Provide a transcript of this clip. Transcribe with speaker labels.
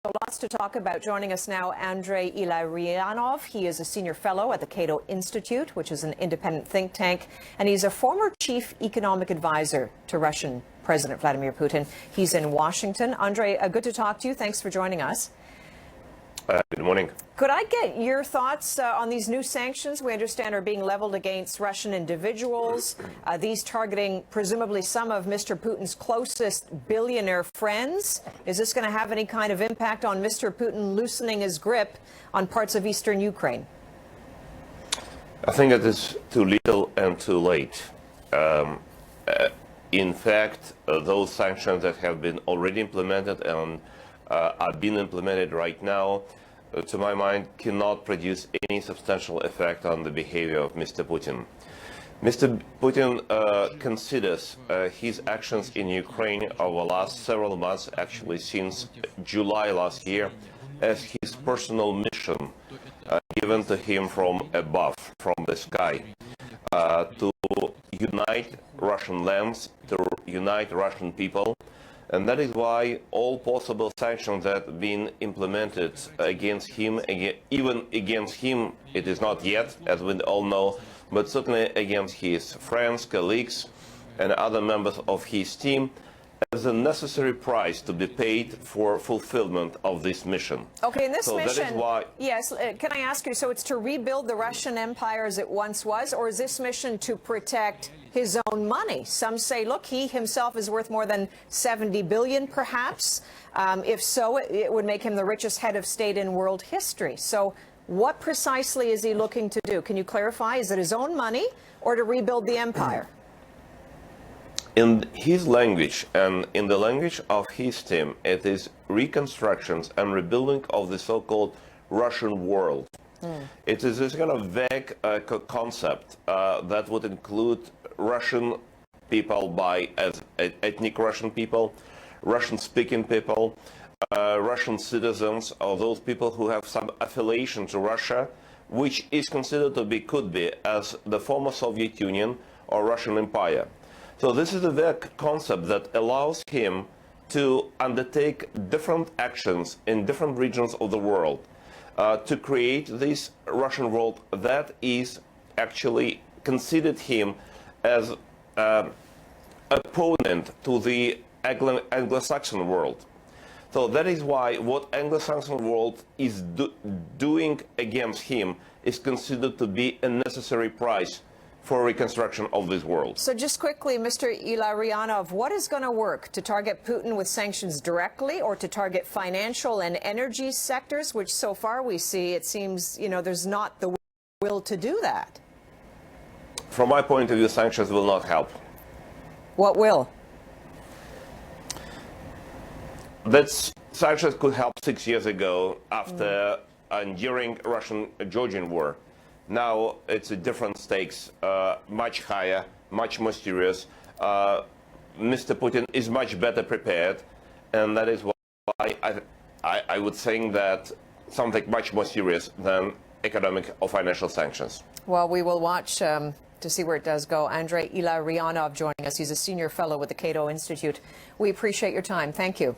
Speaker 1: Lots to talk about. Joining us now, Andrei Illarionov. He is a senior fellow at the Cato Institute, which is an independent think tank, and he's a former chief economic advisor to Russian President Vladimir Putin. He's in Washington. Andrei, good to talk to you. Thanks for joining us.
Speaker 2: Good morning.
Speaker 1: Could I get your thoughts on these new sanctions we understand are being leveled against Russian individuals, these targeting presumably some of Mr. Putin's closest billionaire friends? Is this going to have any kind of impact on Mr. Putin loosening his grip on parts of eastern Ukraine?
Speaker 2: I think it is too little and too late. In fact, those sanctions that have been already implemented and are being implemented right now, to my mind, cannot produce any substantial effect on the behavior of Mr. Putin. Mr. Putin considers his actions in Ukraine over the last several months, actually since July last year, as his personal mission given to him from above, from the sky, to unite Russian lands, to unite Russian people. And that is why all possible sanctions that have been implemented against him, even against him, it is not yet, as we all know, but certainly against his friends, colleagues, and other members of his team, as a necessary price to be paid for fulfillment of this mission.
Speaker 1: Okay, and this
Speaker 2: so
Speaker 1: mission,
Speaker 2: that is why,
Speaker 1: yes, can I ask you, so it's to rebuild the Russian empire as it once was, or is this mission to protect his own money? Some say, look, he himself is worth more than 70 billion, perhaps. If so, it would make him the richest head of state in world history. So what precisely is he looking to do? Can you clarify? Is it his own money or to rebuild the empire?
Speaker 2: In his language and in the language of his team, it is reconstructions and rebuilding of the so-called Russian world. It is this kind of vague concept that would include Russian people as ethnic Russian people, Russian-speaking people, Russian citizens, or those people who have some affiliation to Russia, which is considered to be, could be, as the former Soviet Union or Russian Empire. So this is a vague concept that allows him to undertake different actions in different regions of the world to create this Russian world that is actually considered him as opponent to the Anglo-Saxon world. So that is why what Anglo-Saxon world is doing against him is considered to be a necessary price for reconstruction of this world.
Speaker 1: So just quickly, Mr. Illarionov, what is going to work? To target Putin with sanctions directly, or to target financial and energy sectors, which so far we see, it seems, there's not the will to do that?
Speaker 2: From my point of view, sanctions will not help.
Speaker 1: What will?
Speaker 2: Sanctions could help 6 years ago after and during Russian-Georgian war. Now it's a different stakes, much higher, much more serious. Mr. Putin is much better prepared, and that is why I would think that something much more serious than economic or financial sanctions.
Speaker 1: Well, we will watch to see where it does go. Andrei Illarionov joining us. He's a senior fellow with the Cato Institute. We appreciate your time. Thank you.